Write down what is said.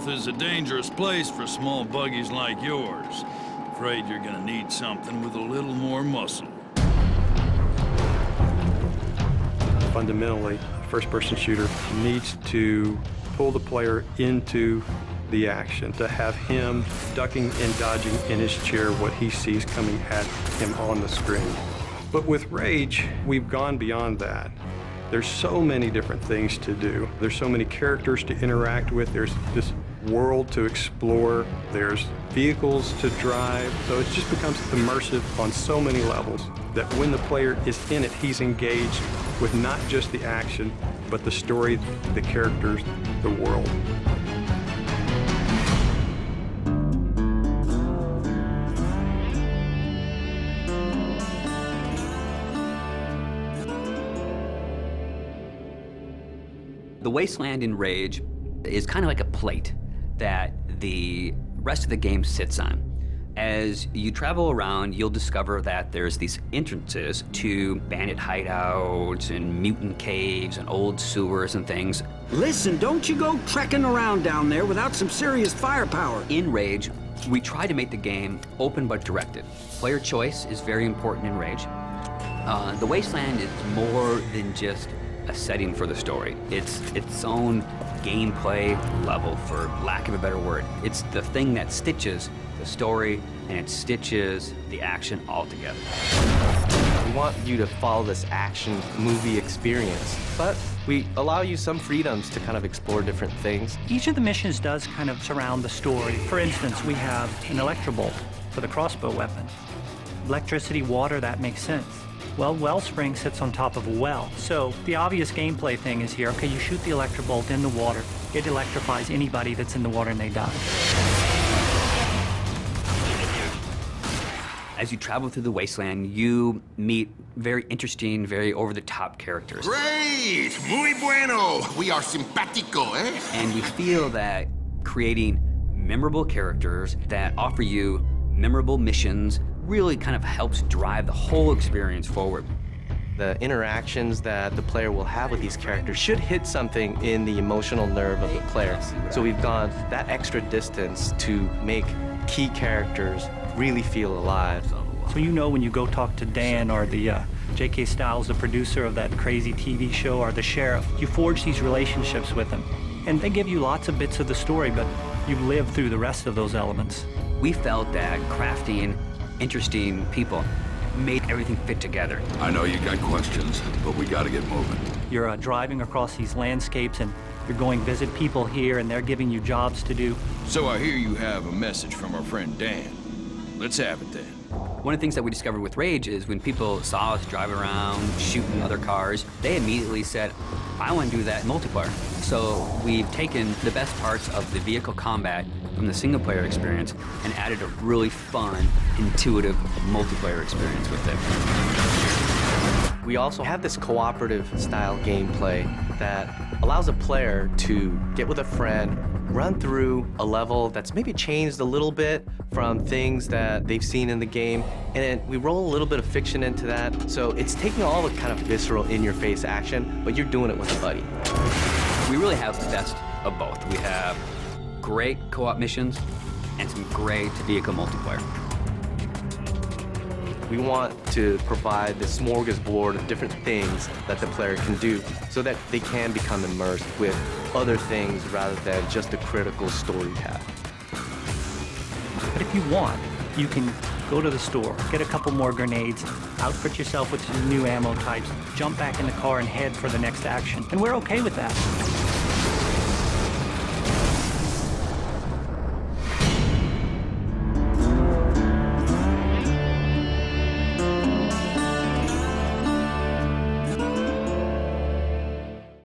north is a dangerous place for small buggies like yours. Afraid you're gonna need something with a little more muscle. Fundamentally, a first-person shooter needs to pull the player into the action, to have him ducking and dodging in his chair what he sees coming at him on the screen. But with Rage, we've gone beyond that. There's so many different things to do. There's so many characters to interact with. There's this world to explore. There's vehicles to drive. So it just becomes immersive on so many levels that when the player is in it, he's engaged with not just the action, but the story, the characters, the world. The Wasteland in Rage is kind of like a plate that the rest of the game sits on. As you travel around, you'll discover that there's these entrances to bandit hideouts and mutant caves and old sewers and things. Listen, don't you go trekking around down there without some serious firepower. In Rage, we try to make the game open but directed. Player choice is very important in Rage. The Wasteland is more than just a setting for the story. It's its own gameplay level, for lack of a better word. It's the thing that stitches the story and it stitches the action all together. We want you to follow this action movie experience, but we allow you some freedoms to kind of explore different things. Each of the missions does kind of surround the story. For instance, we have an electrobolt for the crossbow weapon. Electricity, water, that makes sense. Well, Wellspring sits on top of a well. So the obvious gameplay thing is here, okay, you shoot the electrobolt in the water. It electrifies anybody that's in the water and they die. As you travel through the Wasteland, you meet very interesting, very over-the-top characters. Great! Muy bueno! We are simpático, eh? And we feel that creating memorable characters that offer you memorable missions really kind of helps drive the whole experience forward. The interactions that the player will have with these characters should hit something in the emotional nerve of the player. So we've gone that extra distance to make key characters really feel alive. So you know when you go talk to Dan or the J.K. Styles, the producer of that crazy TV show, or the sheriff, you forge these relationships with them. And they give you lots of bits of the story, but you live through the rest of those elements. We felt that crafting interesting people made everything fit together. I know you got questions, but we gotta get moving. You're driving across these landscapes and you're going visit people here and they're giving you jobs to do. So I hear you have a message from our friend Dan. Let's have it then. One of the things that we discovered with Rage is when people saw us drive around, shooting other cars, they immediately said, I want to do that in multiplayer. So we've taken the best parts of the vehicle combat from the single-player experience and added a really fun, intuitive multiplayer experience with it. We also have this cooperative style gameplay that allows a player to get with a friend, run through a level that's maybe changed a little bit from things that they've seen in the game, and then we roll a little bit of fiction into that. So it's taking all the kind of visceral, in-your-face action, but you're doing it with a buddy. We really have the best of both. We have great co-op missions and some great vehicle multiplayer. We want to provide this smorgasbord of different things that the player can do so that they can become immersed with other things rather than just a critical story path. But if you want, you can go to the store, get a couple more grenades, outfit yourself with some new ammo types, jump back in the car and head for the next action. And we're okay with that.